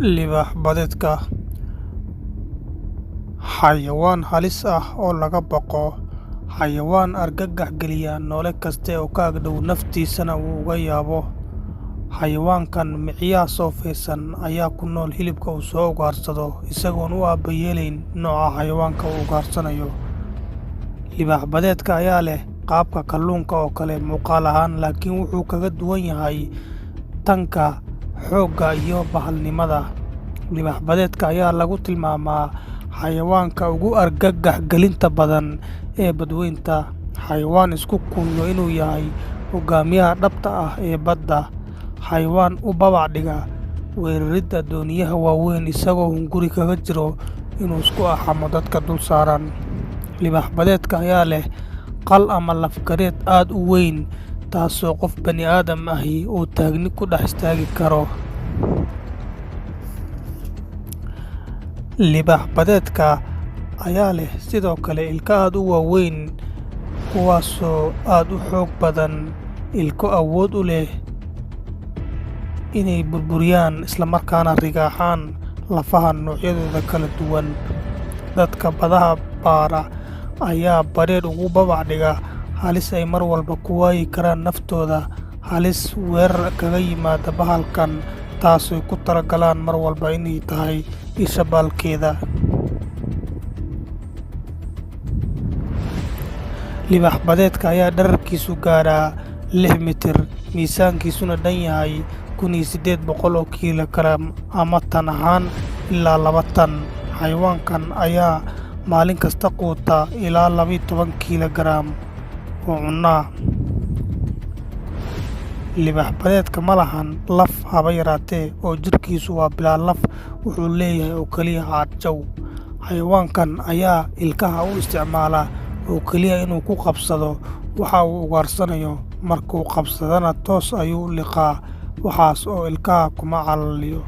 Libaax badeedka, xayawaan halis ah oo laga baqo, xayawaan argagax geliya noole kasta oo ka ag dhow naftiisana uu uga yaabo. Xayawaankan miciyaha soofaysan ayaa ku nool hilibka uu soo ugaarsado isagoon u aabba yeelayn nooca xayawaanka uu ugaarsanayo. Libaax badeedka ayaa leh qaabka kalluunka oo kale muuqaal ahaan, laakiin wuxuu kaga duwan yahay tanka, xoogga iyo bahalnimada. Libaax badeedka ayaa lagu tilmaamaa xayawaanka ugu argagax gelinta badan ee badweynta, xayawaan isku kulmiyo inuu yahay hogaamiyaha dhabta ah ee badda, xayawaan u babac dhiga weeraridda dooniyaha waaweyn isagoo hunguri kaga jiro inuu isku axamo dadka dul saaran. Libaax badeedka ayaa leh qal ama laf-gareed aad u weyn, taasoo qof bani'aadam ahi uu taagni ku dhex istaagi karo. Libaax badeedka ayaa leh sidoo kale ilko aad u waaweyn, kuwaasoo aad u xoog badan, ilko awood u leh inay burburiyaan isla markaana rigaaxaan lafaha noocyadooda kala duwan. Dadka badaha baara ayaa badheedh ugu babac dhiga halis ay mar walba ku waayi karaan naftooda halis weerar kaga yimaada bahalkan, taasoo ku talagalaan mar walba inay tahay isha baalkeeda. Libaax badeedka ayaa dhererkiisu gaadhaa 6 mitir, miisaankiisuna dhan yahay 1800 oo kiilogaraam ama tan ahaan ilaa 2 tan. Xayawaankan ayaa maalin kasta quuta ilaa 12 kiilogaraam oo cunno ah. Libaax badeedka ma lahan laf haba yaraatee oo jidhkiisu waa bilaa laf, wuxuu leeyahay oo keliya caadjaw. Xayawaankan ayaa ilkaha u isticmaala oo keliya inuu ku qabsado waxa uu ugaarsanayo, markuu qabsadana toos ayuu u liqaa, waxaas oo ilkaha kuma calaliyo.